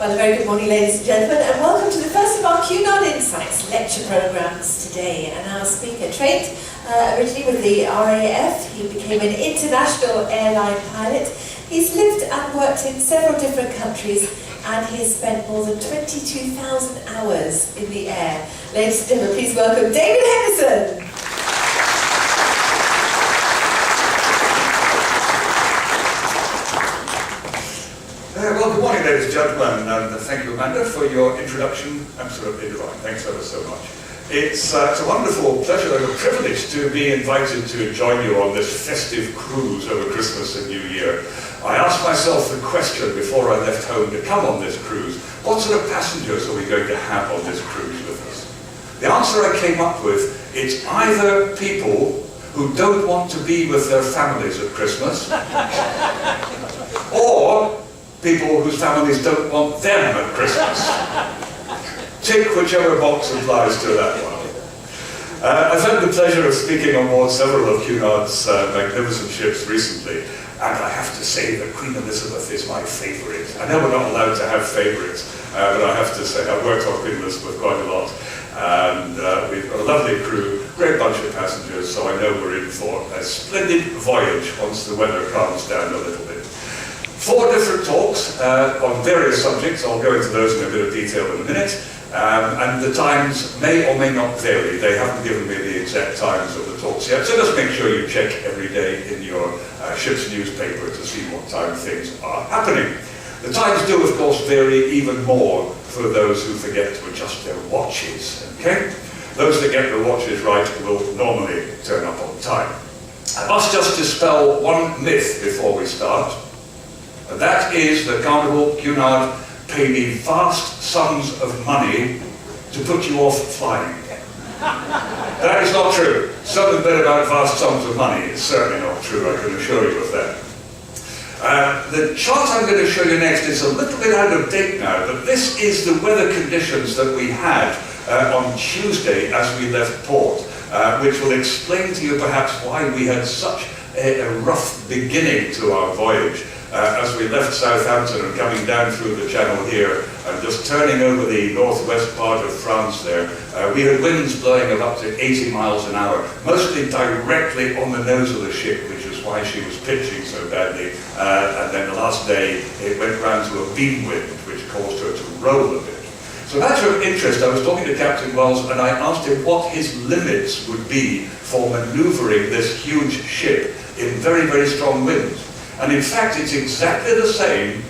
Well, a very good morning, ladies and gentlemen, and welcome to the first of our Cunard Insights lecture programmes today. And our speaker trained originally with the RAF. He became an international airline pilot. He's lived and worked in several different countries, and he has spent more than 22,000 hours in the air. Ladies and gentlemen, please welcome David Henderson. Well, good morning, ladies and gentlemen, and thank you, Amanda, for your introduction. Absolutely divine. Thanks ever so much. It's a wonderful pleasure and a privilege to be invited to join you on this festive cruise over Christmas and New Year. I asked myself the question before I left home to come on this cruise: what sort of passengers are we going to have on this cruise with us? The answer I came up with: it's either people who don't want to be with their families at Christmas, or people whose families don't want them at Christmas. Tick whichever box applies to that one. I've had the pleasure of speaking on board several of Cunard's magnificent ships recently, and I have to say that Queen Elizabeth is my favourite. I know we're not allowed to have favourites, but I have to say I've worked on Queen Elizabeth quite a lot, and we've got a lovely crew, great bunch of passengers, so I know we're in for a splendid voyage once the weather calms down a little bit. 4 different talks on various subjects. I'll go into those in a bit of detail in a minute. And the times may or may not vary. They haven't given me the exact times of the talks yet, so just make sure you check every day in your ship's newspaper to see what time things are happening. The times do, of course, vary even more for those who forget to adjust their watches. Okay? Those that get their watches right will normally turn up on time. I must just dispel one myth before we start. And that is that Carnival Cunard pay me vast sums of money to put you off flying. That is not true. Something bit about vast sums of money is certainly not true, I can assure you of that. The chart I'm going to show you next is a little bit out of date now, but this is the weather conditions that we had on Tuesday as we left port, which will explain to you perhaps why we had such a rough beginning to our voyage. As we left Southampton and coming down through the channel here and just turning over the northwest part of France there, we had winds blowing of up to 80 miles an hour, mostly directly on the nose of the ship, which is why she was pitching so badly. And then the last day it went round to a beam wind, which caused her to roll a bit. So that's of interest. I was talking to Captain Wells and I asked him what his limits would be for manoeuvring this huge ship in very, very strong winds. And in fact, it's exactly the same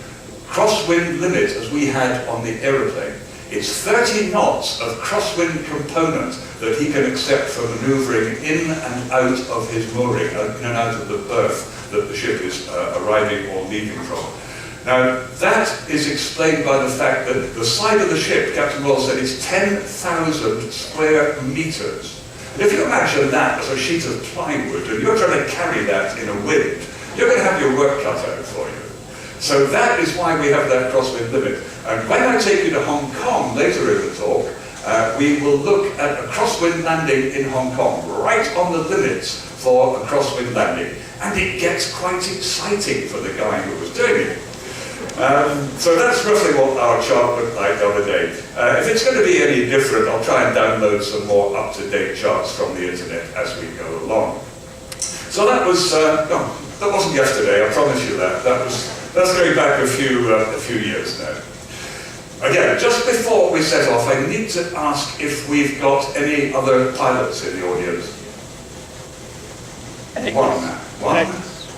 crosswind limit as we had on the aeroplane. It's 30 knots of crosswind component that he can accept for manoeuvring in and out of his mooring, in and out of the berth that the ship is arriving or leaving from. Now, that is explained by the fact that the side of the ship, Captain Wells said, is 10,000 square meters. And if you imagine that as a sheet of plywood, and you're trying to carry that in a wind, you're going to have your work cut out for you. So that is why we have that crosswind limit. And when I take you to Hong Kong later in the talk, we will look at a crosswind landing in Hong Kong, right on the limits for a crosswind landing. And it gets quite exciting for the guy who was doing it. So that's roughly what our chart looked like the other day. If it's going to be any different, I'll try and download some more up-to-date charts from the internet as we go along. So that was, no, that wasn't yesterday, I promise you that. That's going back a few years now. Again, just before we set off, I need to ask if we've got any other pilots in the audience. One.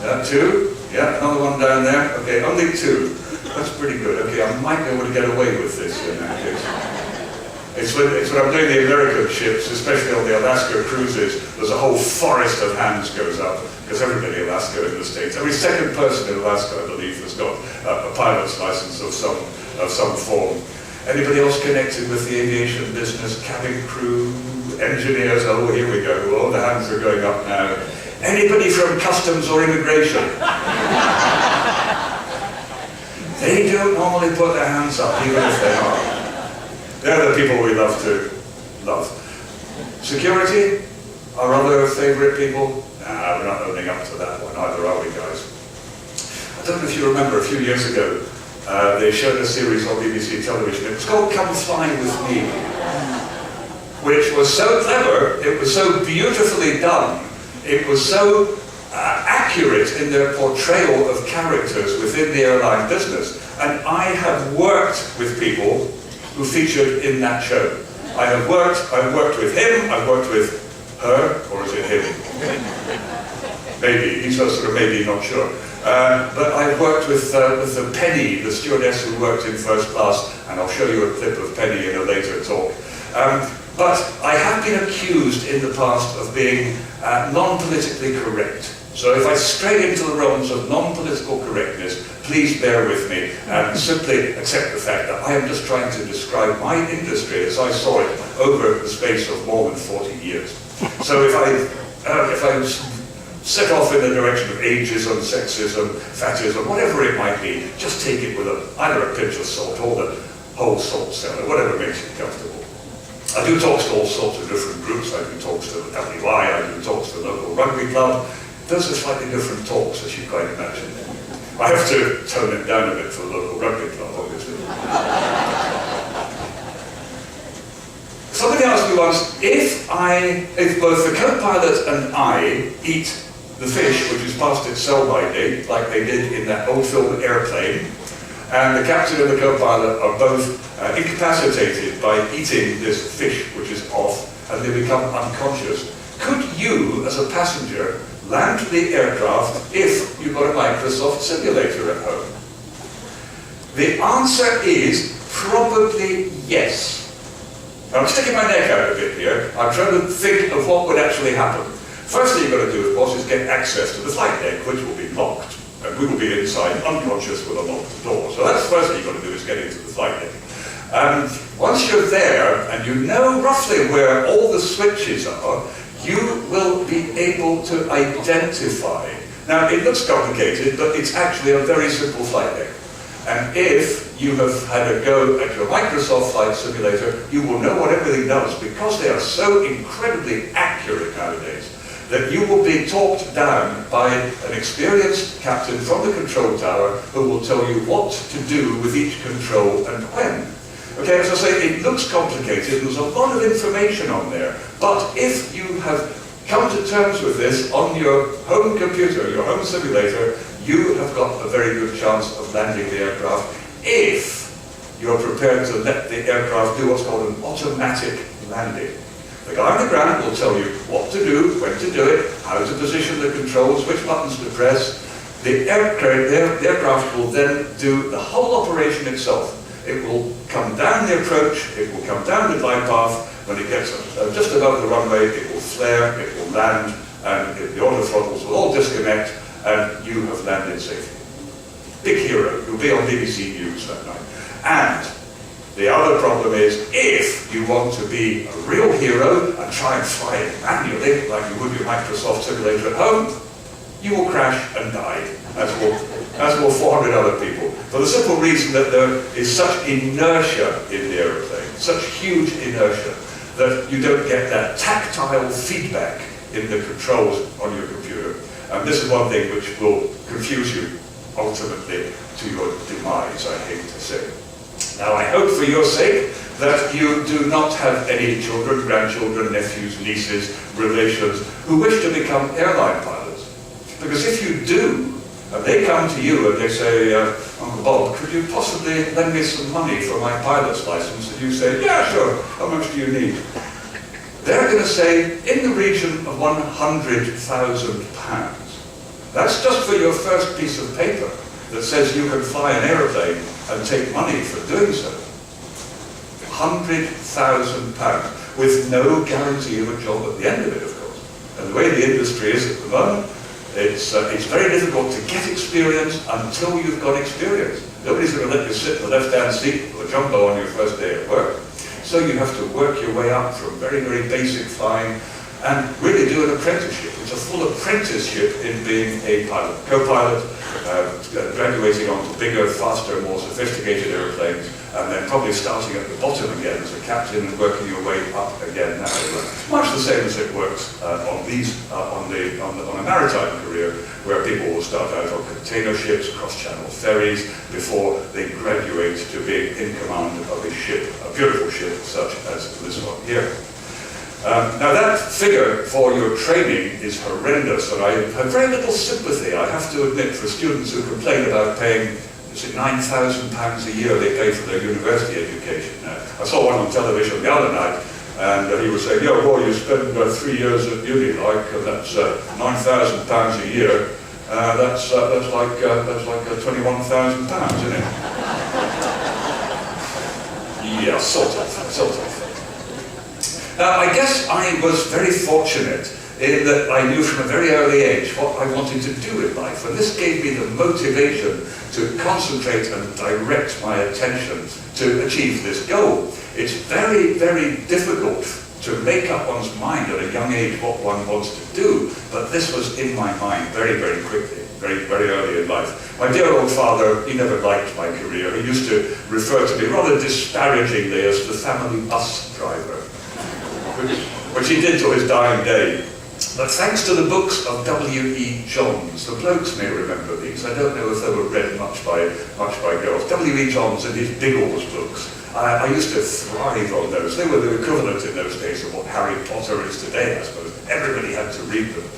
Yeah, 2. Yeah, another one down there. Okay, only 2. That's pretty good. Okay, I might be able to get away with this in that case. It's when I'm doing the American ships, especially on the Alaska cruises, there's a whole forest of hands goes up, because everybody in Alaska in the States, every second person in Alaska, I believe, has got a pilot's license of some form. Anybody else connected with the aviation business, cabin crew, engineers? Oh, here we go, all the hands are going up now. Anybody from customs or immigration? They don't normally put their hands up, even if they are. They're the people we love to love. Security? Our other favourite people? Nah, we're not owning up to that one either, are we, guys? I don't know if you remember, a few years ago, they showed a series on BBC television. It was called Come Fly With Me, which was so clever, it was so beautifully done, it was so accurate in their portrayal of characters within the airline business. And I have worked with people who featured in that show. I've worked with him, I've worked with her, or is it him? Maybe, he's sort of maybe, not sure. But I've worked with the Penny, the stewardess who worked in first class, and I'll show you a clip of Penny in a later talk. But I have been accused in the past of being non-politically correct. So if I stray into the realms of non-political correctness, please bear with me and simply accept the fact that I am just trying to describe my industry as I saw it over the space of more than 40 years. So if I set off in the direction of ageism, sexism, fatism, whatever it might be, just take it with either a pinch of salt or the whole salt cellar, whatever makes you comfortable. I do talks to all sorts of different groups. I do talks to the WI, I do talks to the local rugby club. Those are slightly different talks, as you quite imagine. I have to tone it down a bit for the local rugby club, obviously. Somebody asked me once, if both the co-pilot and I eat the fish which is past its sell-by date, like they did in that old film Airplane, and the captain and the co-pilot are both incapacitated by eating this fish which is off, and they become unconscious, could you, as a passenger, land the aircraft if you've got a Microsoft simulator at home? The answer is probably yes. Now, I'm sticking my neck out a bit here. I'm trying to think of what would actually happen. First thing you've got to do, of course, is get access to the flight deck, which will be locked. And we will be inside, unconscious, with a locked door. So that's the first thing you've got to do, is get into the flight deck. Once you're there, and you know roughly where all the switches are, you will be able to identify. Now, it looks complicated, but it's actually a very simple flight deck. And if you have had a go at your Microsoft Flight Simulator, you will know what everything does, because they are so incredibly accurate nowadays, that you will be talked down by an experienced captain from the control tower who will tell you what to do with each control and when. Okay, as I say, it looks complicated, there's a lot of information on there, but if you have come to terms with this on your home computer, your home simulator, you have got a very good chance of landing the aircraft if you're prepared to let the aircraft do what's called an automatic landing. The guy on the ground will tell you what to do, when to do it, how to position the controls, which buttons to press. The aircraft will then do the whole operation itself. It will come down the approach, it will come down the glide path. When it gets just above the runway, it will flare, it will land, and the autothrottles will all disconnect, and you have landed safely. Big hero. You'll be on BBC News that night. And the other problem is, if you want to be a real hero and try and fly it manually, like you would your Microsoft simulator at home, you will crash and die, as will 400 other people. For the simple reason that there is such inertia in the aeroplane, such huge inertia, that you don't get that tactile feedback in the controls on your computer. And this is one thing which will confuse you, ultimately, to your demise, I hate to say. Now, I hope for your sake that you do not have any children, grandchildren, nephews, nieces, relations who wish to become airline pilots. Because if you do, and they come to you and they say, Uncle Bob, could you possibly lend me some money for my pilot's license? And you say, yeah, sure, how much do you need? They're going to say, in the region of £100,000. That's just for your first piece of paper that says you can fly an aeroplane and take money for doing so. £100,000 with no guarantee of a job at the end of it, of course. And the way the industry is at the moment, it's very difficult to get experience until you've got experience. Nobody's going to let you sit in the left-hand seat with a jumbo on your first day at work. So you have to work your way up from very, very basic flying, and really do an apprenticeship. It's a full apprenticeship in being a pilot. Co-pilot, graduating onto bigger, faster, more sophisticated airplanes, and then probably starting at the bottom again as a captain and working your way up again now. Much the same as it works on a maritime career, where people will start out on container ships, cross-channel ferries, before they graduate to being in command of a ship, a beautiful ship such as this one here. Now that figure for your training is horrendous, and I have very little sympathy, I have to admit, for students who complain about paying, is it £9,000 a year they pay for their university education. I saw one on television the other night, and he was saying, yeah, well, you spend 3 years at uni, like, and that's £9,000 a year. That's like £21,000, isn't it? Yeah, sort of. Now, I guess I was very fortunate in that I knew from a very early age what I wanted to do in life, and this gave me the motivation to concentrate and direct my attention to achieve this goal. It's very, very difficult to make up one's mind at a young age what one wants to do, but this was in my mind very, very quickly, very, very early in life. My dear old father, he never liked my career. He used to refer to me rather disparagingly as the family bus driver, which he did to his dying day. But thanks to the books of W.E. Johns, the blokes may remember these, I don't know if they were read much by girls. W.E. Johns and his Biggles books, I used to thrive on those. They were the equivalent in those days of what Harry Potter is today, I suppose. Everybody had to read them.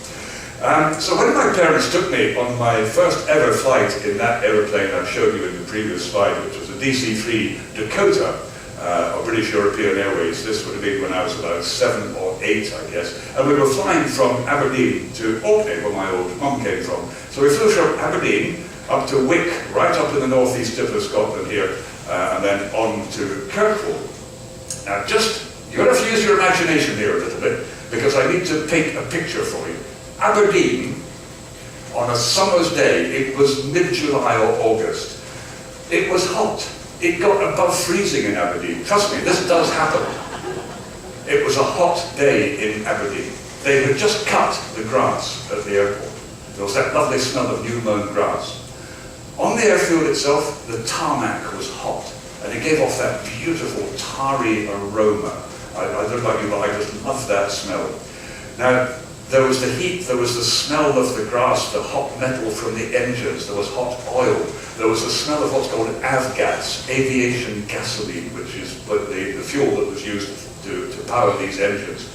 So when my parents took me on my first ever flight in that aeroplane I showed you in the previous slide, which was a DC-3 Dakota, of British European Airways. This would have been when I was about 7 or 8, I guess. And we were flying from Aberdeen to Orkney, where my old mum came from. So we flew from Aberdeen up to Wick, right up in the northeast tip of Scotland here, and then on to Kirkwall. Now you're going to have to use your imagination here a little bit, because I need to paint a picture for you. Aberdeen, on a summer's day, it was mid-July or August. It was hot. It got above freezing in Aberdeen. Trust me, this does happen. It was a hot day in Aberdeen. They had just cut the grass at the airport. There was that lovely smell of new mown grass. On the airfield itself, the tarmac was hot, and it gave off that beautiful tarry aroma. I don't know about you, but I just love that smell. Now, there was the heat, there was the smell of the grass, the hot metal from the engines, there was hot oil, there was the smell of what's called avgas, aviation gasoline, which is the fuel that was used to power these engines.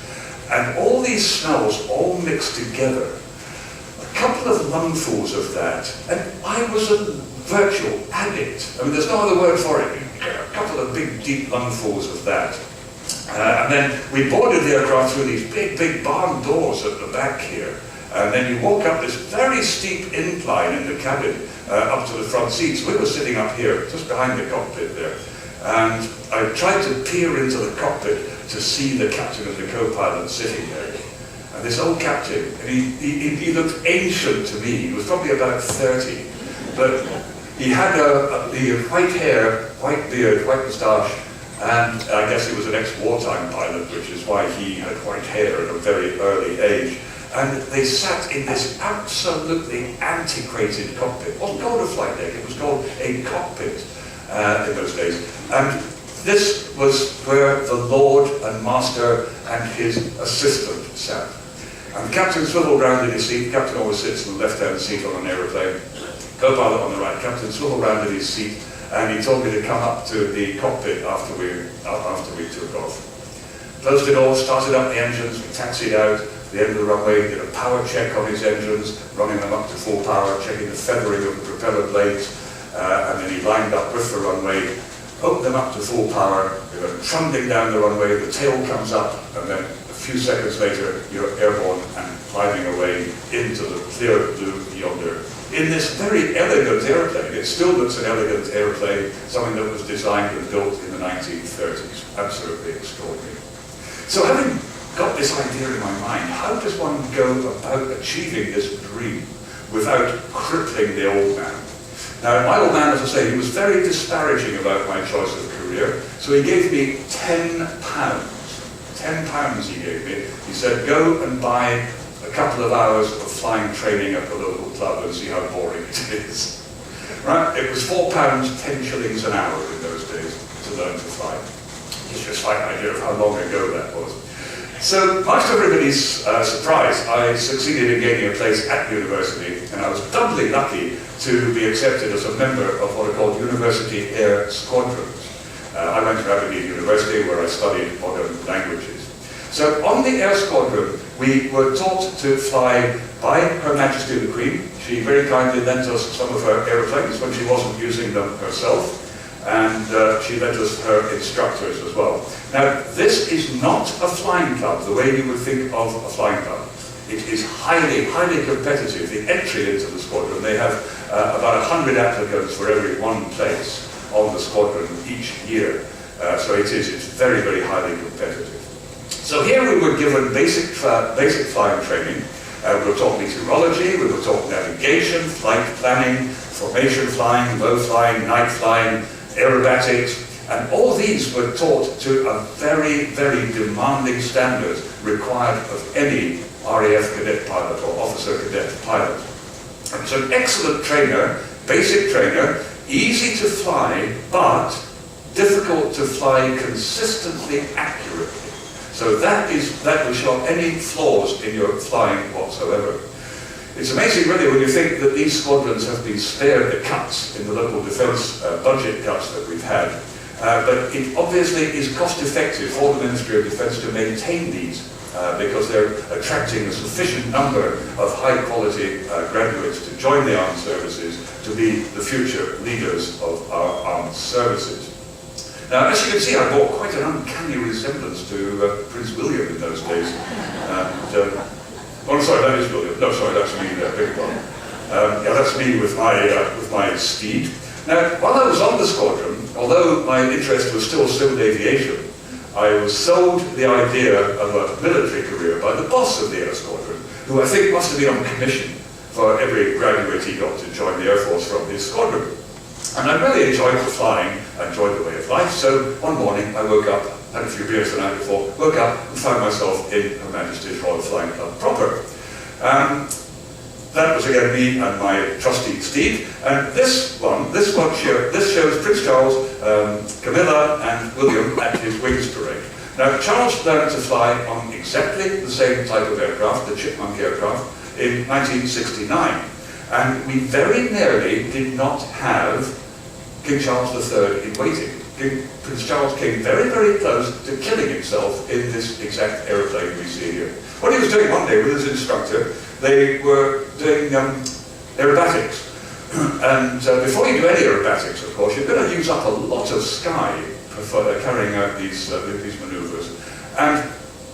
And all these smells all mixed together. A couple of lungfuls of that, and I was a virtual addict. I mean, there's no other word for it. A couple of big, deep lungfuls of that. And then we boarded the aircraft through these big, big barn doors at the back here. And then you walk up this very steep incline in the cabin up to the front seats. We were sitting up here, just behind the cockpit there. And I tried to peer into the cockpit to see the captain and the co-pilot sitting there. And this old captain, and he looked ancient to me. He was probably about 30. But he had white hair, white beard, white moustache, and I guess he was an ex-wartime pilot, which is why he had white hair at a very early age. And they sat in this absolutely antiquated cockpit. It wasn't called a flight deck, it was called a cockpit in those days. And this was where the Lord and Master and his assistant sat. And the captain swiveled round in his seat. The captain always sits in the left-hand seat on an aeroplane. Co-pilot on the right. Captain swiveled round in his seat. And he told me to come up to the cockpit after we took off. Closed it all, started up the engines, we taxied out the end of the runway, did a power check on his engines, running them up to full power, checking the feathering of the propeller blades, and then he lined up with the runway, opened them up to full power, they went trundling down the runway, the tail comes up, and then a few seconds later you're airborne and climbing away into the clear blue yonder. In this very elegant airplane. It still looks an elegant airplane, something that was designed and built in the 1930s. Absolutely extraordinary. So having got this idea in my mind, how does one go about achieving this dream without crippling the old man? Now, my old man, as I say, he was very disparaging about my choice of career, so he gave me £10. £10 £10 he gave me. He said, go and buy a couple of hours of flying training at the local club and see how boring it is. Right? It was £4, 10 shillings an hour in those days to learn to fly. Gives you a slight idea of how long ago that was. So, much to everybody's surprise, I succeeded in gaining a place at university, and I was doubly lucky to be accepted as a member of what are called University Air Squadrons. I went to Accredited University where I studied modern languages. So on the Air Squadron, we were taught to fly by Her Majesty the Queen. She very kindly lent us some of her aeroplanes when she wasn't using them herself, and she lent us her instructors as well. Now, this is not a flying club the way you would think of a flying club. It is highly, highly competitive. The entry into the squadron, they have about 100 applicants for every one place on the squadron each year. So it's very, very highly competitive. So here we were given basic flying training. We were taught meteorology, we were taught navigation, flight planning, formation flying, low flying, night flying, aerobatics, and all these were taught to a very, very demanding standard required of any RAF cadet pilot or officer cadet pilot. And it's an excellent trainer, basic trainer, easy to fly, but difficult to fly consistently accurately. So that will show any flaws in your flying whatsoever. It's amazing really when you think that these squadrons have been spared the cuts in the local defence budget cuts that we've had. But it obviously is cost effective for the Ministry of Defence to maintain these because they're attracting a sufficient number of high quality graduates to join the armed services to be the future leaders of our armed services. Now, as you can see, I bore quite an uncanny resemblance to Prince William in those days. And, oh, sorry, that is William. No, sorry, that's me there, big one. Yeah, that's me with my steed. Now, while I was on the squadron, although my interest was still civil aviation, I was sold the idea of a military career by the boss of the Air Squadron, who I think must have been on commission for every graduate he got to join the Air Force from his squadron. And I really enjoyed the flying, I enjoyed the way of life, so one morning I woke up, had a few beers the night before, woke up and found myself in Her Majesty's Royal Flying Club proper. That was again me and my trusty steed, and this shows Prince Charles, Camilla and William at his wings parade. Now Charles learned to fly on exactly the same type of aircraft, the Chipmunk aircraft, in 1969. And we very nearly did not have King Charles III in waiting. Prince Charles came very, very close to killing himself in this exact aeroplane we see here. What he was doing one day with his instructor, they were doing aerobatics. And before you do any aerobatics, of course, you're going to use up a lot of sky for carrying out these maneuvers. And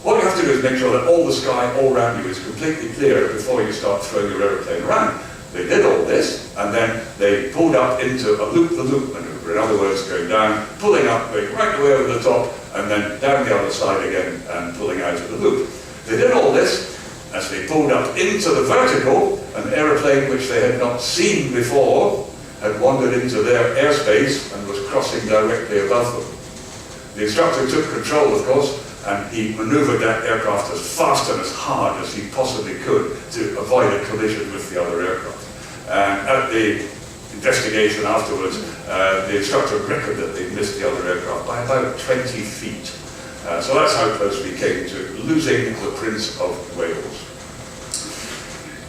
what you have to do is make sure that all the sky all around you is completely clear before you start throwing your aeroplane around. They did all this, and then they pulled up into a loop-the-loop maneuver. In other words, going down, pulling up, going right away over the top, and then down the other side again, and pulling out of the loop. They did all this as they pulled up into the vertical. An aeroplane which they had not seen before had wandered into their airspace and was crossing directly above them. The instructor took control, of course, and he manoeuvred that aircraft as fast and as hard as he possibly could to avoid a collision with the other aircraft. And at the investigation afterwards, the instructor reckoned that they missed the other aircraft by about 20 feet. So that's how close we came to losing the Prince of Wales.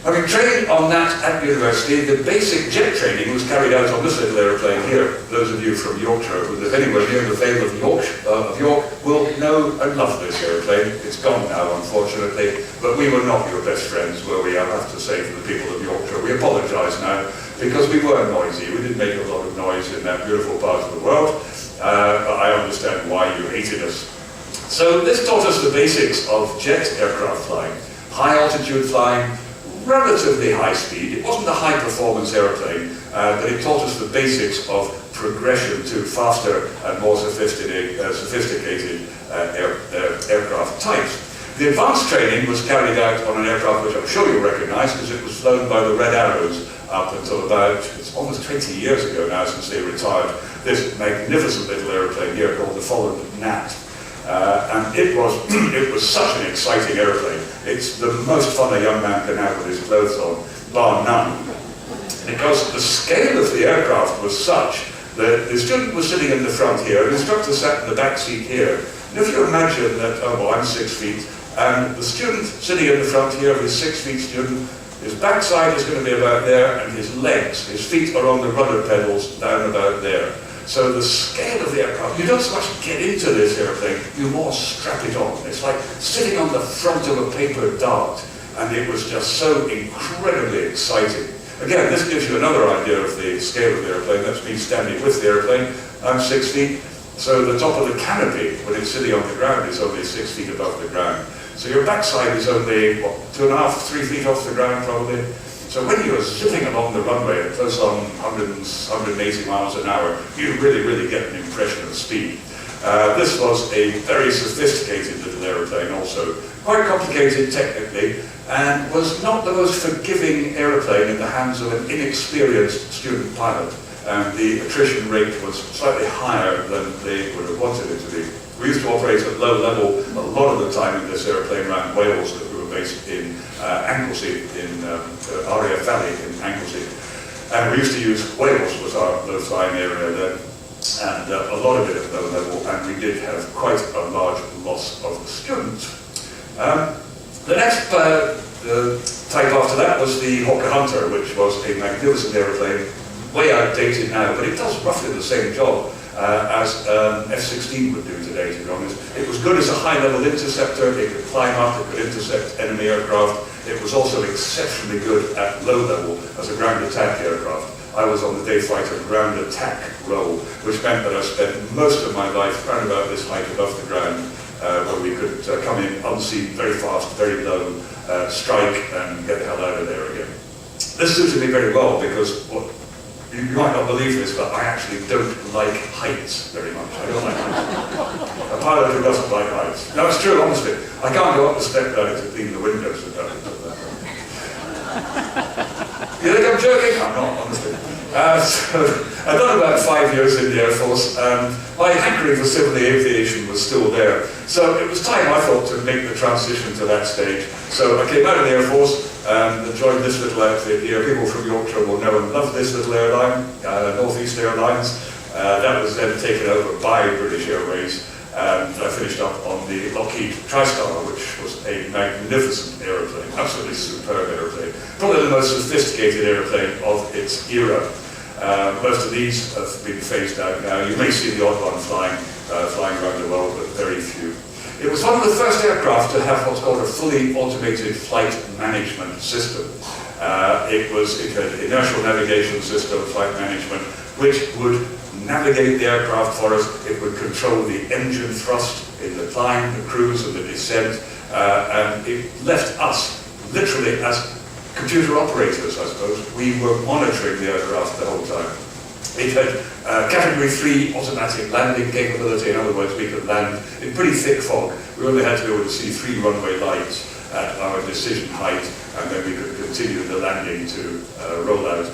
Having trained on that at university, the basic jet training was carried out on this little aeroplane here. Those of you from Yorkshire who live anywhere near the Vale of York will know and love this aeroplane. It's gone now, unfortunately, but we were not your best friends, were we? I have to say to the people of Yorkshire. We apologise now, because we were noisy. We did make a lot of noise in that beautiful part of the world, but I understand why you hated us. So this taught us the basics of jet aircraft flying. High altitude flying, relatively high speed. It wasn't a high performance aeroplane, but it taught us the basics of progression to faster and more sophisticated aircraft types. The advanced training was carried out on an aircraft which I'm sure you'll recognise because it was flown by the Red Arrows up until about, it's almost 20 years ago now since they retired, this magnificent little aeroplane here called the Folland Gnat. And it was, it was such an exciting airplane. It's the most fun a young man can have with his clothes on, bar none. Because the scale of the aircraft was such that the student was sitting in the front here, and the instructor sat in the back seat here. And if you imagine that, oh well, I'm 6 feet, and the student sitting in the front here, his 6 feet student, his backside is going to be about there, and his legs, his feet are on the rudder pedals down about there. So the scale of the aircraft, you don't so much get into this airplane, you more strap it on. It's like sitting on the front of a paper dart, and it was just so incredibly exciting. Again, this gives you another idea of the scale of the airplane. That's me standing with the airplane. I'm 6 feet, so the top of the canopy, when it's sitting on the ground, is only 6 feet above the ground. So your backside is only, what, 2.5, 3 feet off the ground probably. So when you're zipping along the runway at close on 180 miles an hour, you really get an impression of speed. This was a very sophisticated little aeroplane also, quite complicated technically, and was not the most forgiving aeroplane in the hands of an inexperienced student pilot. And the attrition rate was slightly higher than they would have wanted it to be. We used to operate at low level a lot of the time in this aeroplane around Wales, that we were based in Anglesey, in RAF Valley in Anglesey. And we used to use Wales was our low-flying area then. And a lot of it at low level, and we did have quite a large loss of students. The next type after that was the Hawker Hunter, which was a magnificent aeroplane, way outdated now, but it does roughly the same job as F-16 would do today, to be honest. It was good as a high-level interceptor. It could climb up, it could intercept enemy aircraft. It was also exceptionally good at low level as a ground attack aircraft. I was on the day fighter ground attack role, which meant that I spent most of my life around about this height above the ground, where we could come in unseen, very fast, very low, strike, and get the hell out of there again. This suited me very well because, well, you might not believe this, but I actually don't like heights very much. I don't like heights. A pilot who doesn't like heights. No, it's true, honestly. I can't go up the step ladder to clean the windows and that. You think I'm joking? I'm not, honestly. So I'd done about 5 years in the Air Force, and my hankering for civil aviation was still there. So it was time, I thought, to make the transition to that stage. So I came out of the Air Force and joined this little outfit here. People from Yorkshire will know and love this little airline, North East Airlines. That was then taken over by British Airways. And I finished up on the Lockheed TriStar, which was a magnificent aeroplane, absolutely superb aeroplane. Probably the most sophisticated aeroplane of its era. Most of these have been phased out now. You may see the odd one flying around the world, but very few. It was one of the first aircraft to have what's called a fully automated flight management system. It had an inertial navigation system, flight management, which would navigate the aircraft for us. It would control the engine thrust in the climb, the cruise, and the descent, and it left us literally as computer operators, I suppose. We were monitoring the aircraft the whole time. It had Category 3 automatic landing capability. In other words, we could land in pretty thick fog. We only had to be able to see 3 runway lights at our decision height, and then we could continue the landing to roll out.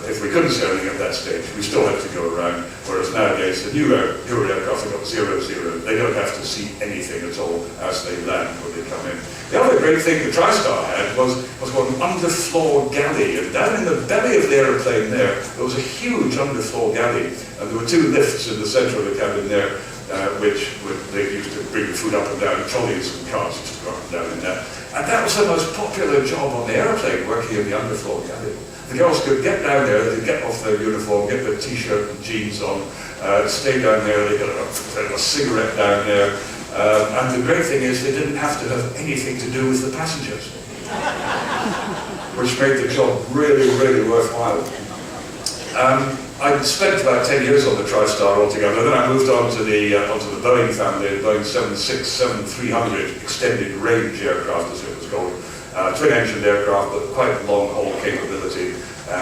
If we couldn't see anything at that stage, we still had to go around, whereas nowadays the newer aircraft have got 0-0. They don't have to see anything at all as they land when they come in. The other great thing the TriStar had was called an underfloor galley, and down in the belly of the aeroplane there was a huge underfloor galley, and there were 2 lifts in the centre of the cabin there, which they used to bring the food up and down, trolleys and cars used to go up and down in there. And that was the most popular job on the aeroplane, working in the underfloor galley. The girls could get down there, they'd get off their uniform, get their t-shirt and jeans on, stay down there, they got a cigarette down there, and the great thing is they didn't have to have anything to do with the passengers, which made the job really worthwhile. I spent about 10 years on the TriStar altogether, then I moved on to the Boeing family, the Boeing 767-300 extended range aircraft, as it was called. Twin-engined aircraft, but quite long-haul capability.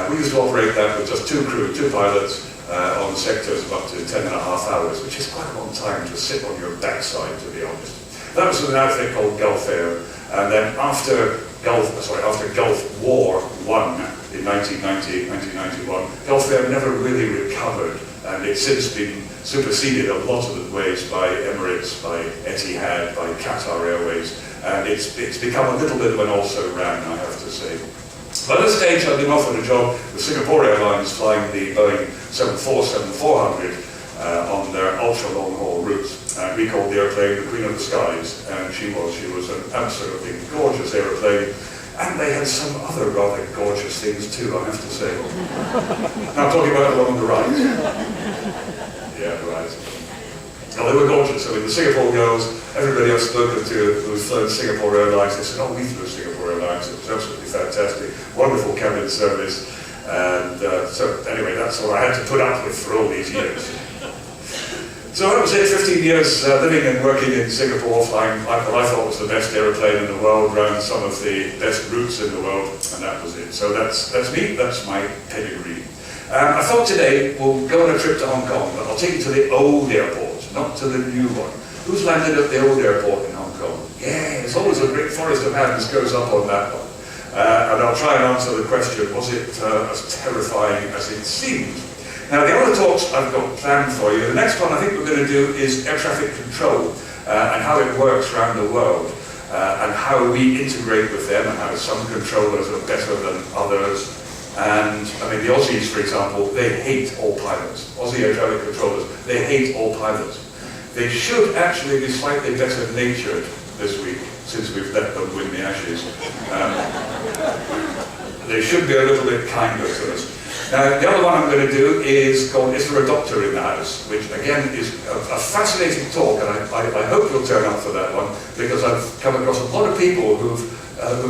We used to operate that with just 2 crew, 2 pilots, on sectors of up to 10.5 hours, which is quite a long time to sit on your backside, to be honest. That was with an outfit called Gulf Air, and then after Gulf War I, in 1990, 1991. Gulf Air never really recovered, and it's since been superseded a lot of the ways by Emirates, by Etihad, by Qatar Airways, and it's become a little bit of an also-ran, I have to say. By this stage, I've been offered a job with Singapore Airlines flying the Boeing 747-400 on their ultra-long-haul routes. And we called the airplane the Queen of the Skies, and she was an absolutely gorgeous airplane. And they had some other rather gorgeous things too, I have to say. Now I'm talking about the one on the right. Yeah, right. Well, they were gorgeous. I mean, the Singapore girls, everybody I've spoken to who's flown Singapore Airlines, they said, oh, we flew Singapore Airlines. It was absolutely fantastic. Wonderful cabin service. And so anyway, that's what I had to put up with for all these years. So that was it, 15 years living and working in Singapore, flying what I thought was the best aeroplane in the world, around some of the best routes in the world, and that was it. So that's me, that's my pedigree. I thought today we'll go on a trip to Hong Kong, but I'll take you to the old airport, not to the new one. Who's landed at the old airport in Hong Kong? Yeah, there's always a great forest of hands goes up on that one. And I'll try and answer the question, was it as terrifying as it seemed? Now, the other talks I've got planned for you, the next one I think we're going to do is air traffic control and how it works around the world and how we integrate with them and how some controllers are better than others. And, I mean, the Aussies, for example, they hate all pilots. Aussie air traffic controllers, they hate all pilots. They should actually be slightly better natured this week, since we've let them win the Ashes. They should be a little bit kinder to us. Now, the other one I'm going to do is called Is There a Doctor in the House? Which, again, is a fascinating talk, and I hope you'll turn up for that one, because I've come across a lot of people who've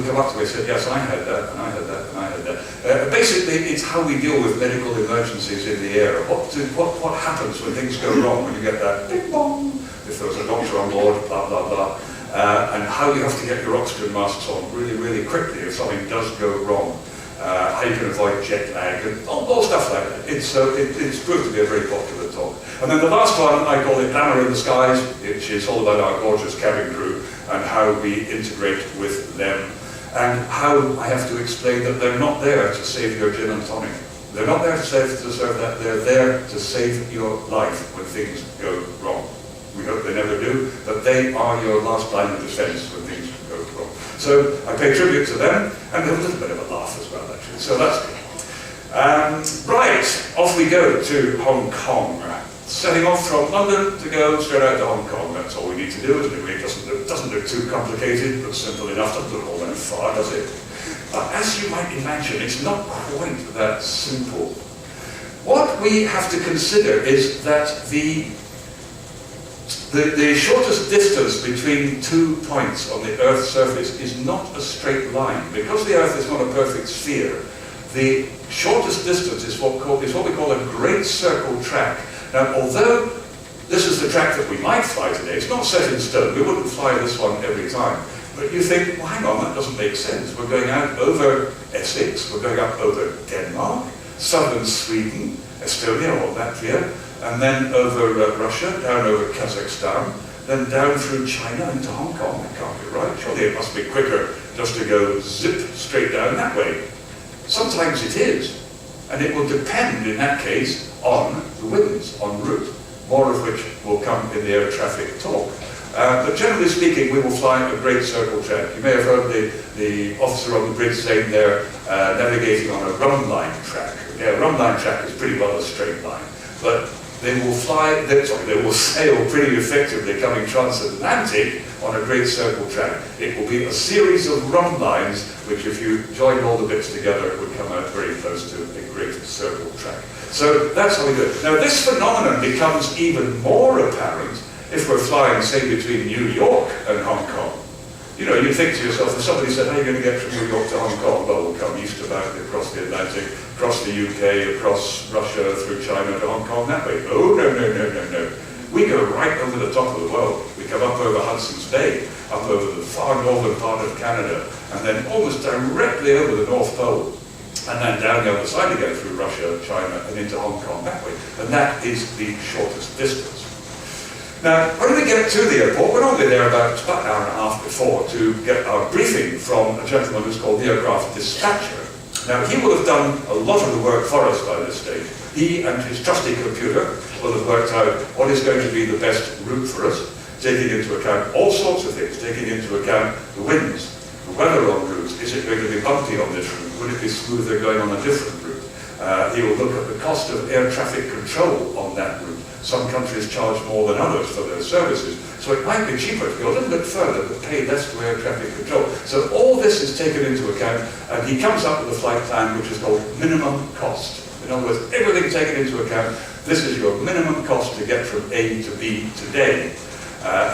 come up to me and said, yes, I had that, and I had that, and I had that. Basically, it's how we deal with medical emergencies in the air. What happens when things go wrong, when you get that bing bong, if there's a doctor on board, blah, blah, blah. And how you have to get your oxygen masks on really, really quickly if something does go wrong. How you can avoid jet lag, and all stuff like that. It's proved to be a very popular talk. And then the last one, I call it Glamour in the Skies, which is all about our gorgeous cabin crew and how we integrate with them, and how I have to explain that they're not there to save your gin and tonic. They're not there to serve that. They're there to save your life when things go wrong. We hope they never do, but they are your last line of defense when things go wrong. So I pay tribute to them, and have a little bit of a laugh as well, actually. So that's good. Right, off we go to Hong Kong. Setting off from London to go straight out to Hong Kong. That's all we need to do, isn't it? It doesn't look too complicated, but simple enough. Doesn't look all that far, does it? But as you might imagine, it's not quite that simple. What we have to consider is that the shortest distance between 2 points on the Earth's surface is not a straight line. Because the Earth is not a perfect sphere, the shortest distance is what we call a great circle track. Now, although this is the track that we might fly today, it's not set in stone. We wouldn't fly this one every time. But you think, well, hang on, that doesn't make sense. We're going out over Essex, we're going up over Denmark, southern Sweden, Estonia or Latvia, and then over Russia, down over Kazakhstan, then down through China into Hong Kong. That can't be right. Surely it must be quicker just to go zip straight down that way. Sometimes it is, and it will depend in that case on the winds, en route, more of which will come in the air traffic talk. But generally speaking, we will fly a great circle track. You may have heard the officer on the bridge saying they're navigating on a run line track. Okay, a run line track is pretty well a straight line, but they will sail pretty effectively coming transatlantic on a great circle track. It will be a series of run lines, which if you join all the bits together, would come out very close to a great circle track. So that's how we do it. Now this phenomenon becomes even more apparent if we're flying, say, between New York and Hong Kong. You know, you think to yourself, if somebody said, how are you going to get from New York to Hong Kong? Well, we'll come east about, across the Atlantic, across the UK, across Russia, through China to Hong Kong that way. Oh, no, no, no, no, no. We go right over the top of the world. We come up over Hudson's Bay, up over the far northern part of Canada, and then almost directly over the North Pole, and then down the other side again through Russia, China, and into Hong Kong that way. And that is the shortest distance. Now, when we get to the airport, we're normally there about an hour and a half before to get our briefing from a gentleman who's called the aircraft dispatcher. Now, he will have done a lot of the work for us by this stage. He and his trusty computer will have worked out what is going to be the best route for us, taking into account all sorts of things, taking into account the winds, the weather on routes. Is it going to be bumpy on this route? Would it be smoother going on a different route? He will look at the cost of air traffic control on that route. Some countries charge more than others for their services, so it might be cheaper to go a little bit further but pay less to air traffic control. So all this is taken into account, and he comes up with a flight plan which is called minimum cost. In other words, everything taken into account. This is your minimum cost to get from A to B today.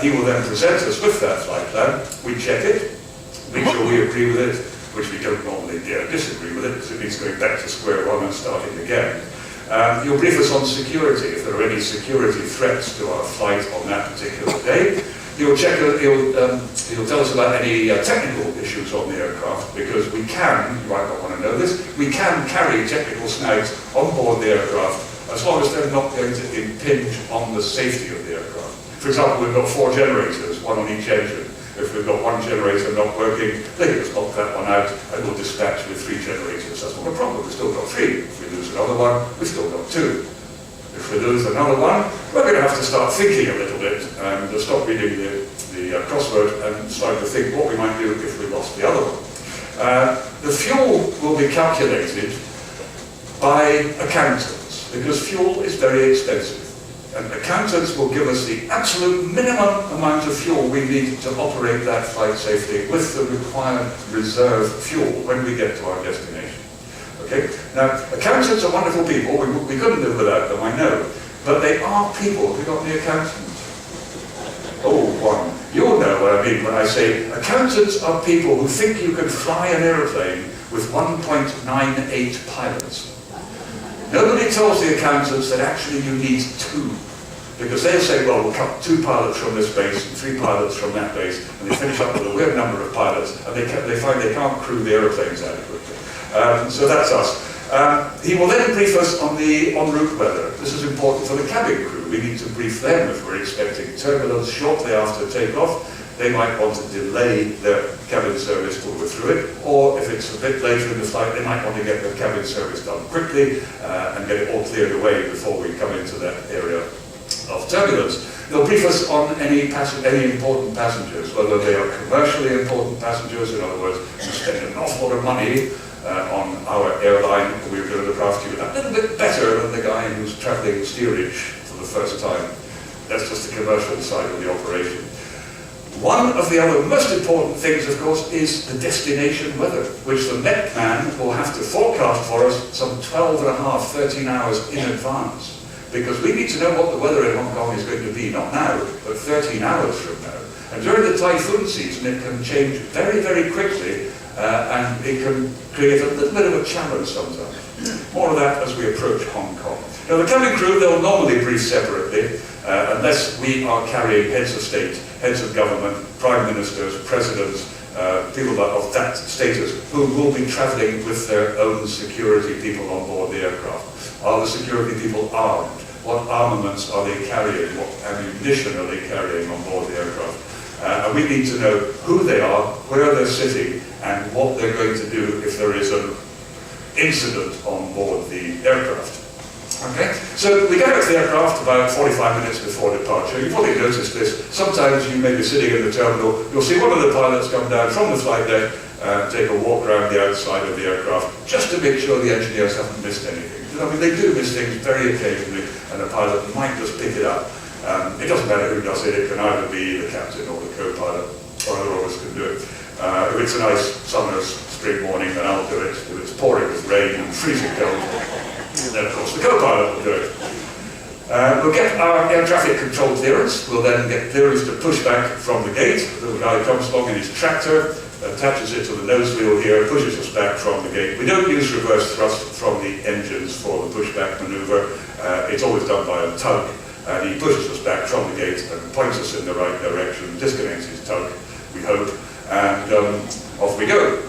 He will then present us with that flight plan. We check it, make sure we agree with it, which we don't normally disagree with it, because it means going back to square one and starting again. He'll brief us on security, if there are any security threats to our flight on that particular day. He'll tell us about any technical issues on the aircraft, because we can, you might not want to know this, we can carry technical snags on board the aircraft as long as they're not going to impinge on the safety of the aircraft. For example, we've got 4 generators, one on each engine. If we've got one generator not working, they can just knock that one out and we'll dispatch with 3 generators. That's not a problem, we've still got 3. If we lose another one, we've still got 2. If we lose another one, we're going to have to start thinking a little bit and stop reading the crossword and start to think what we might do if we lost the other one. The fuel will be calculated by accountants, because fuel is very expensive. And accountants will give us the absolute minimum amount of fuel we need to operate that flight safely with the required reserve fuel when we get to our destination. Okay? Now, accountants are wonderful people. We couldn't live without them, I know. But they are people. Have you got any accountants? Oh, one. You'll know what I mean when I say accountants are people who think you can fly an aeroplane with 1.98 pilots. Nobody tells the accountants that actually you need 2. Because they'll say, well, we'll cut 2 pilots from this base and 3 pilots from that base, and they finish up with a weird number of pilots, and they find they can't crew the aeroplanes adequately. So that's us. He will then brief us on the en route weather. This is important for the cabin crew. We need to brief them if we're expecting turbulence shortly after takeoff. They might want to delay their cabin service till we're through it, or if it's a bit later in the flight, they might want to get their cabin service done quickly and get it all cleared away before we come into that area of turbulence. They'll brief us on any important passengers, whether they are commercially important passengers, in other words, we spend an awful lot of money on our airline, and we're going to look after you a little bit better than the guy who's travelling steerage for the first time. That's just the commercial side of the operation. One of the other most important things, of course, is the destination weather, which the Met man will have to forecast for us some 13 hours in advance. Because we need to know what the weather in Hong Kong is going to be, not now, but 13 hours from now. And during the typhoon season, it can change very, very quickly, and it can create a little bit of a challenge sometimes. More of that as we approach Hong Kong. Now, the cabin crew, they'll normally brief separately, unless we are carrying heads of state, heads of government, prime ministers, presidents, people of that status, who will be travelling with their own security people on board the aircraft. Are the security people armed? What armaments are they carrying? What ammunition are they carrying on board the aircraft? And we need to know who they are, where they're sitting, and what they're going to do if there is an incident on board the aircraft. Okay, so we get out of the aircraft about 45 minutes before departure. You've probably noticed this. Sometimes you may be sitting in the terminal, you'll see one of the pilots come down from the flight deck and take a walk around the outside of the aircraft just to make sure the engineers haven't missed anything. I mean, they do miss things very occasionally, and the pilot might just pick it up. It doesn't matter who does it. It can either be the captain or the co-pilot, or either of us can do it. If it's a nice summer's spring morning, then I'll do it. If it's pouring with rain and freezing cold, then of course the co-pilot will do it. We'll get our air traffic control clearance. We'll then get clearance to push back from the gate. The little guy comes along in his tractor, attaches it to the nose wheel here, pushes us back from the gate. We don't use reverse thrust from the engines for the pushback manoeuvre. It's always done by a tug, and he pushes us back from the gate and points us in the right direction, disconnects his tug, we hope, and off we go.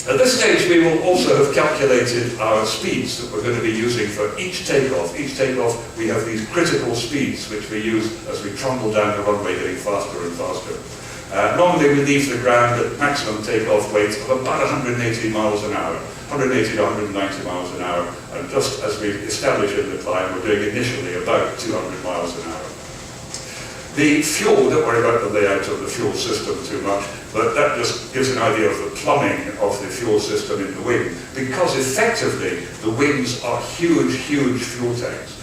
At this stage, we will also have calculated our speeds that we're going to be using for each takeoff. Each takeoff, we have these critical speeds which we use as we trundle down the runway, getting faster and faster. Normally we leave the ground at maximum takeoff weight of about 180 miles an hour, 180 to 190 miles an hour, and just as we establish in the climb, we're doing initially about 200 miles an hour. The fuel, don't worry about the layout of the fuel system too much, but that just gives an idea of the plumbing of the fuel system in the wing, because effectively the wings are huge, huge fuel tanks.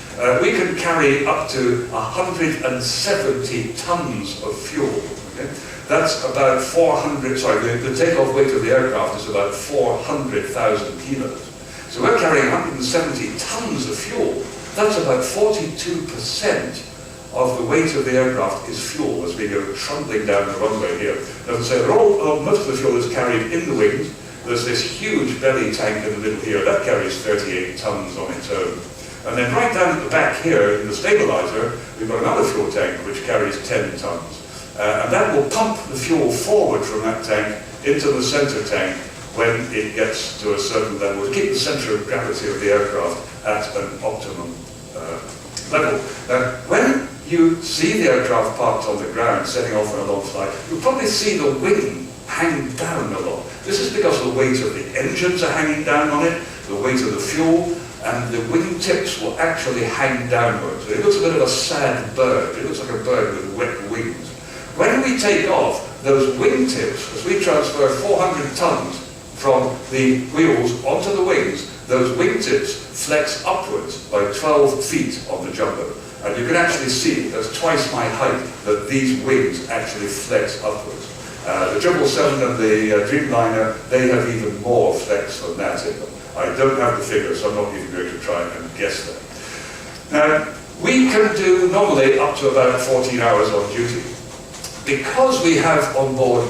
We can carry up to 170 tons of fuel. Okay? That's about 400, the takeoff weight of the aircraft is about 400,000 kilos. So we're carrying 170 tons of fuel. That's about 42% of the weight of the aircraft is fuel as we go trundling down the runway here. As I say, most of the fuel is carried in the wings. There's this huge belly tank in the middle here. That carries 38 tons on its own. And then right down at the back here in the stabilizer, we've got another fuel tank which carries 10 tons. And that will pump the fuel forward from that tank into the center tank when it gets to a certain level, to keep the center of gravity of the aircraft at an optimum level. When you see the aircraft parked on the ground, setting off on a long flight, you'll probably see the wing hang down a lot. This is because the weight of the engines are hanging down on it, the weight of the fuel, and the wing tips will actually hang downwards. It looks a bit of a sad bird. It looks like a bird with wet wings. When we take off, those wing tips, as we transfer 400 tons from the wheels onto the wings, those wing tips flex upwards by 12 feet on the jumbo. And you can actually see, that's twice my height, that these wings actually flex upwards. The 777 and the Dreamliner, they have even more flex than that in them. I don't have the figures, so I'm not even going to try and guess them. Now, we can do normally up to about 14 hours on duty. Because we have on board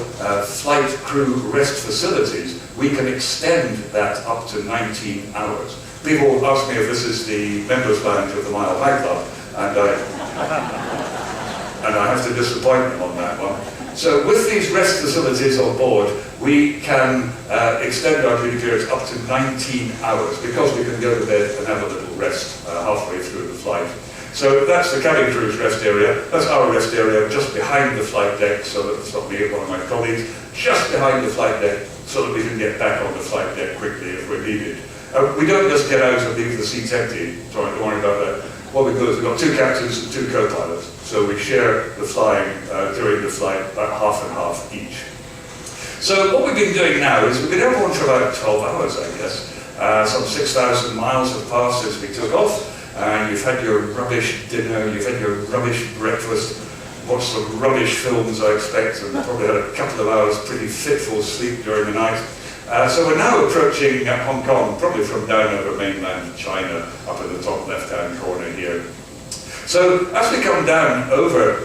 flight crew rest facilities, we can extend that up to 19 hours. People ask me if this is the members' lounge of the Mile High Club, and I have to disappoint them on that one. So with these rest facilities on board, we can extend our duty periods up to 19 hours, because we can go to bed and have a little rest halfway through the flight. So that's the cabin crew's rest area. That's our rest area just behind the flight deck, so that it's not me or one of my colleagues, just behind the flight deck, so that we can get back on the flight deck quickly if we're needed. We don't just get out and leave the seats empty. Sorry, don't worry about that. What we do is we've got 2 captains and 2 co-pilots, so we share the flying during the flight, about half and half each. So what we've been doing now is we've been airborne for about 12 hours, I guess. Some 6,000 miles have passed since we took off. You've had your rubbish dinner, you've had your rubbish breakfast, watched some rubbish films, I expect, and probably had a couple of hours pretty fitful sleep during the night. So we're now approaching Hong Kong, probably from down over mainland China, up in the top left-hand corner here. So as we come down over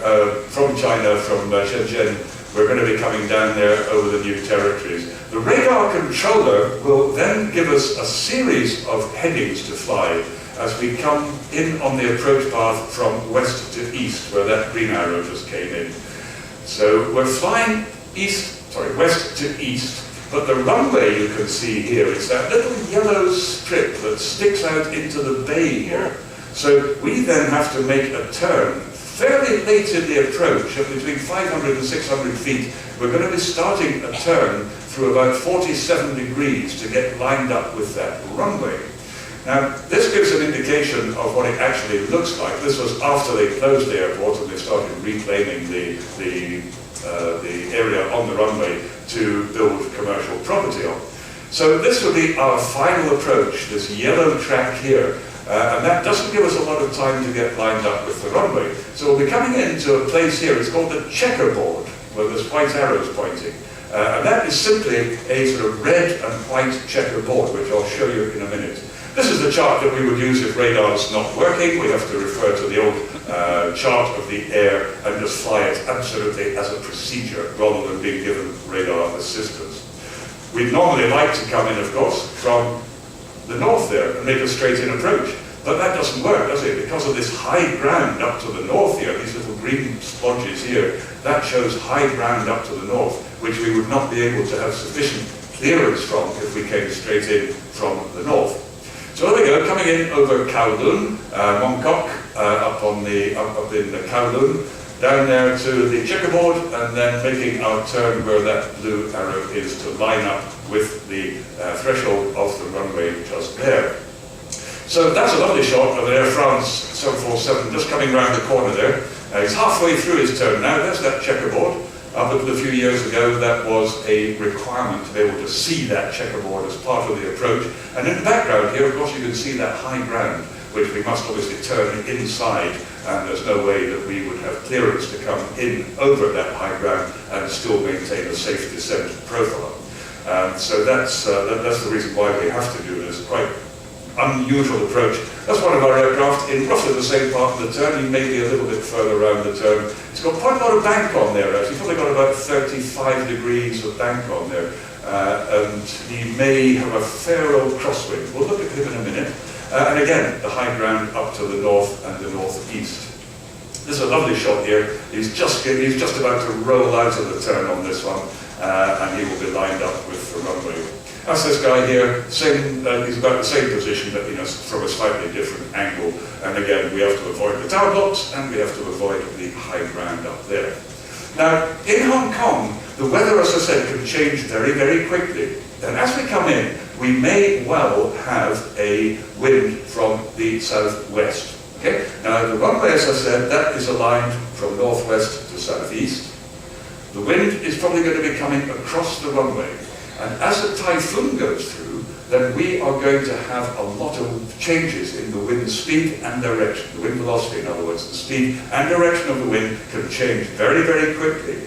from China, from Shenzhen, we're going to be coming down there over the new territories. The radar controller will then give us a series of headings to fly as we come in on the approach path from west to east, where that green arrow just came in. So we're flying west to east, but the runway you can see here is that little yellow strip that sticks out into the bay here. So we then have to make a turn fairly late in the approach, at between 500 and 600 feet. We're going to be starting a turn through about 47 degrees to get lined up with that runway. Now, this gives an indication of what it actually looks like. This was after they closed the airport and they started reclaiming the area on the runway to build commercial property on. So this will be our final approach, this yellow track here. And that doesn't give us a lot of time to get lined up with the runway. So we'll be coming into a place here, it's called the checkerboard, where there's white arrows pointing. And that is simply a sort of red and white checkerboard, which I'll show you in a minute. This is the chart that we would use if radar's not working. We have to refer to the old chart of the air and just fly it absolutely as a procedure, rather than being given radar assistance. We'd normally like to come in, of course, from the north there and make a straight-in approach. But that doesn't work, does it? Because of this high ground up to the north here, these little green splodges here, that shows high ground up to the north, which we would not be able to have sufficient clearance from if we came straight in from the north. So there we go, coming in over Kowloon, Mongkok, up in Kowloon. down there to the checkerboard, and then making our turn where that blue arrow is to line up with the threshold of the runway just there. So that's a lovely shot of an Air France 747 just coming round the corner there. He's halfway through his turn now. There's that checkerboard. Up until a few years ago, that was a requirement to be able to see that checkerboard as part of the approach. And in the background here, of course, you can see that high ground, which we must obviously turn inside, and there's no way that we would have clearance to come in over that high ground and still maintain a safe descent profile. So that's the reason why we have to do this. Quite unusual approach. That's one of our aircraft in roughly the same part of the turn. He may be a little bit further around the turn. It's got quite a lot of bank on there actually. It's probably got about 35 degrees of bank on there. And he may have a fair old crosswind. We'll look at him in a minute. And again, the high ground up to the north and the northeast. This is a lovely shot here. He's just about to roll out of the turn on this one, and he will be lined up with the runway. That's this guy here, he's about the same position, but from a slightly different angle. And again, we have to avoid the tower blocks, and we have to avoid the high ground up there. Now, in Hong Kong, the weather, as I said, can change very, very quickly. And as we come in, we may well have a wind from the southwest. Okay? Now, the runway, as I said, that is aligned from northwest to southeast. The wind is probably going to be coming across the runway. And as the typhoon goes through, then we are going to have a lot of changes in the wind speed and direction. The wind velocity, in other words, the speed and direction of the wind can change very, very quickly.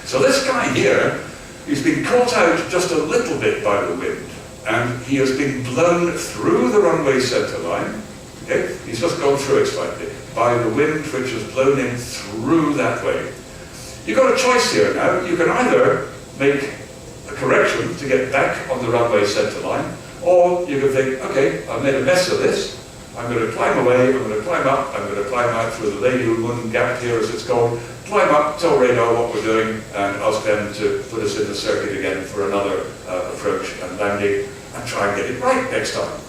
So this guy here, he's been caught out just a little bit by the wind, and he has been blown through the runway centre line. Okay? He's just gone through it slightly by the wind which has blown him through that way. You've got a choice here now. You can either make a correction to get back on the runway centre line, or you can think, okay, I've made a mess of this, I'm going to climb away, I'm going to climb up, I'm going to climb out through the Lady Moon Gap here as it's called, climb up, tell radar what we're doing, and ask them to put us in the circuit again for another approach and landing, and try and get it right next time.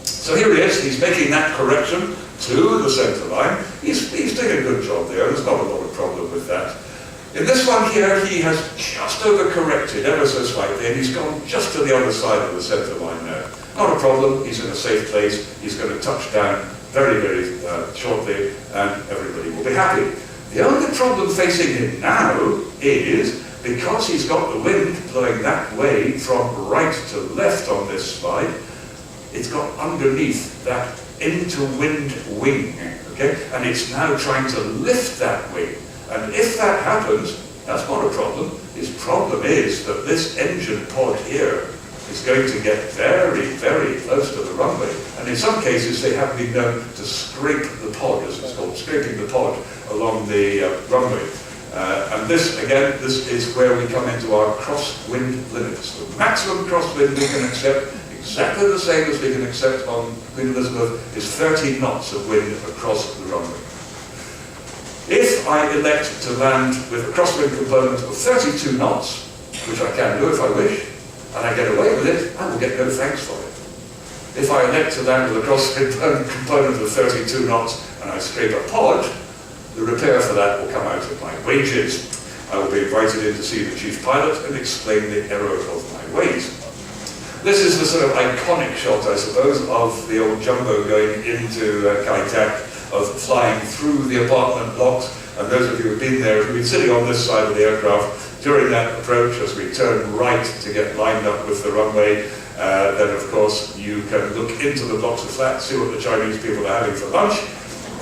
So here he is, he's making that correction to the centre line. He's doing a good job there, there's not a lot of problem with that. In this one here, he has just overcorrected ever so slightly, and he's gone just to the other side of the centre line now. Not a problem, he's in a safe place, he's going to touch down very, very shortly, and everybody will be happy. The only problem facing him now is, because he's got the wind blowing that way from right to left on this slide, it's got underneath that into-wind wing, okay? And it's now trying to lift that wing. And if that happens, that's not a problem. His problem is that this engine pod here is going to get very, very close to the runway. And in some cases, they have been known to scrape the pod, as it's called, scraping the pod along the runway. And this, again, this is where we come into our crosswind limits. The maximum crosswind we can accept, exactly the same as we can accept on Queen Elizabeth, is 30 knots of wind across the runway. If I elect to land with a crosswind component of 32 knots, which I can do if I wish, and I get away with it, I will get no thanks for it. If I elect to land with a crosswind component of 32 knots and I scrape a pod, the repair for that will come out of my wages. I will be invited in to see the chief pilot and explain the error of my ways. This is the sort of iconic shot, I suppose, of the old jumbo going into Kai Tak, of flying through the apartment blocks. And those of you who've been there, who've been sitting on this side of the aircraft during that approach, as we turn right to get lined up with the runway, then of course you can look into the blocks of flats, see what the Chinese people are having for lunch,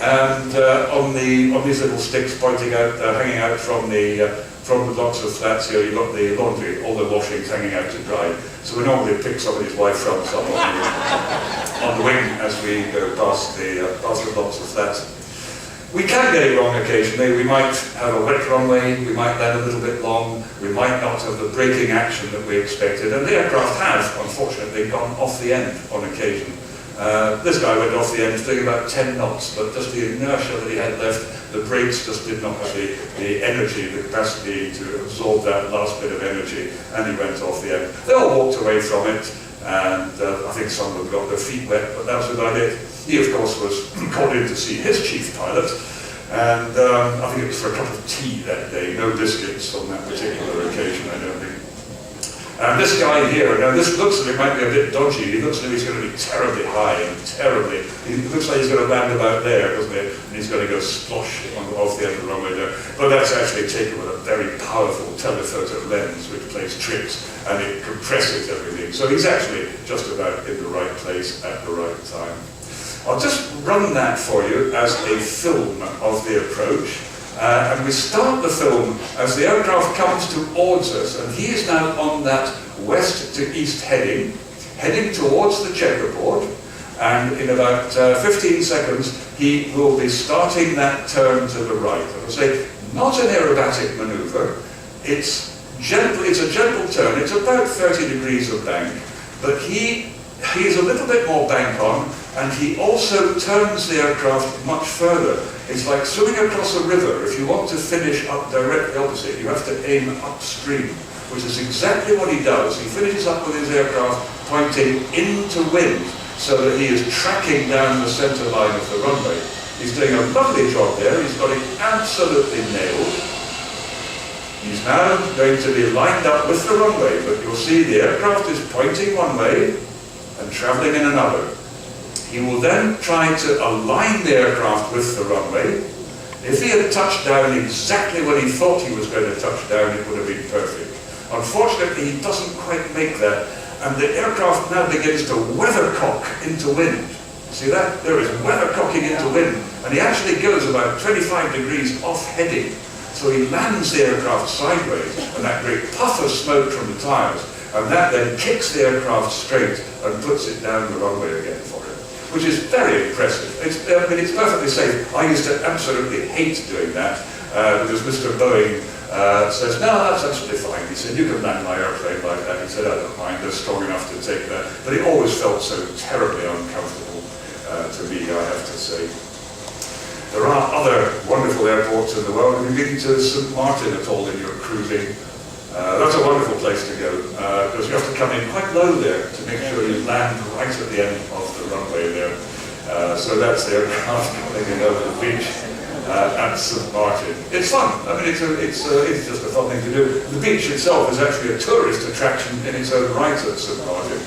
and on these little sticks pointing out, hanging out from the blocks of flats here, you've got the laundry, all the washings hanging out to dry. So we normally pick somebody's wife from some on the wing as we go past the blocks of flats. We can get it wrong occasionally. We might have a wet runway, we might land a little bit long, we might not have the braking action that we expected, and the aircraft has, unfortunately, gone off the end on occasion. This guy went off the end doing about 10 knots, but just the inertia that he had left, the brakes just did not have the energy, the capacity to absorb that last bit of energy, and he went off the end. They all walked away from it, and I think some of them got their feet wet, but that was about it. He, of course, was called in to see his chief pilot, And I think it was for a cup of tea that day, no biscuits on that particular occasion, I don't think. And this guy here, now this looks like it might be a bit dodgy. He looks like he's going to be terribly high and terribly, he looks like he's going to land about there, doesn't it? And he's going to go splosh off the end of the runway there. But that's actually taken with a very powerful telephoto lens which plays tricks and it compresses everything. So he's actually just about in the right place at the right time. I'll just run that for you as a film of the approach. And we start the film as the aircraft comes towards us, and he is now on that west to east heading towards the checkerboard, and in about 15 seconds he will be starting that turn to the right. I will say, not an aerobatic manoeuvre, it's a gentle turn, it's about 30 degrees of bank, but he is a little bit more bank on, and he also turns the aircraft much further. It's like swimming across a river. If you want to finish up directly opposite, you have to aim upstream, which is exactly what he does. He finishes up with his aircraft pointing into wind, so that he is tracking down the centre line of the runway. He's doing a lovely job there. He's got it absolutely nailed. He's now going to be lined up with the runway, but you'll see the aircraft is pointing one way and travelling in another. He will then try to align the aircraft with the runway. If he had touched down exactly when he thought he was going to touch down, it would have been perfect. Unfortunately, he doesn't quite make that, and the aircraft now begins to weathercock into wind. See that? There is weathercocking into wind, and he actually goes about 25 degrees off heading. So he lands the aircraft sideways, and that great puff of smoke from the tyres, and that then kicks the aircraft straight and puts it down the runway again for him, which is very impressive. It's perfectly safe. I used to absolutely hate doing that because Mr. Boeing says, no, that's absolutely fine. He said, you can land my airplane like that. He said, I don't mind, they're strong enough to take that. But it always felt so terribly uncomfortable to me, I have to say. There are other wonderful airports in the world. Have you been to St. Martin at all in your cruising? That's a wonderful place to go, because you have to come in quite low there to make sure you land right at the end of the runway there. So that's the aircraft coming in over the beach at St. Martin. It's fun. I mean, it's just a fun thing to do. The beach itself is actually a tourist attraction in its own right at St. Martin.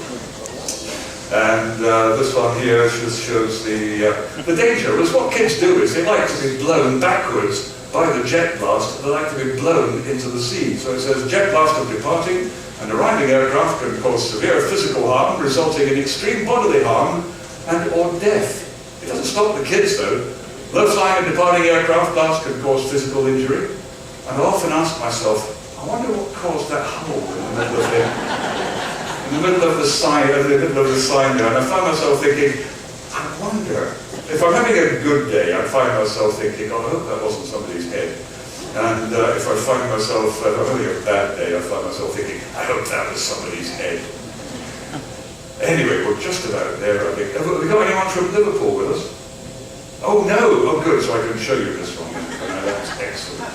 And this one here just shows the danger. Because what kids do is they like to be blown backwards by the jet blast. They like to be blown into the sea. So it says jet blast of departing and arriving aircraft can cause severe physical harm, resulting in extreme bodily harm and or death. It doesn't stop the kids though. Low-flying and departing aircraft blast can cause physical injury. And I often ask myself, I wonder what caused that hole in the middle of in the middle of the sign, there, and I find myself thinking, I wonder, if I'm having a good day, I find myself thinking, oh, I hope that wasn't somebody's head. And if I find myself, if I'm having a bad day, I find myself thinking, I hope that was somebody's head. Anyway, we're just about there, I think. Have we got anyone from Liverpool with us? Oh, no! Oh, good, so I can show you this one. That's excellent.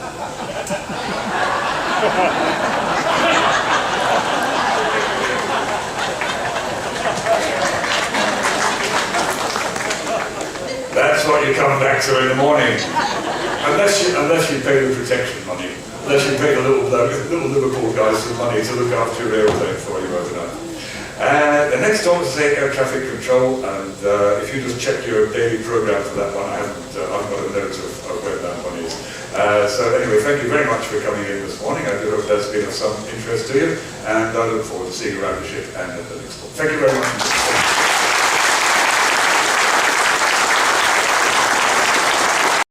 That's what you come back to in the morning. Unless you pay the protection money. Unless you pay the little Liverpool guys some money to look after your aeroplane for you overnight. The next one is air traffic control, and if you just check your daily program for that one, I've got a note of where that one is. So anyway, thank you very much for coming in this morning. I do hope that's been of some interest to you, and I look forward to seeing you around the ship and at the next one. Thank you very much.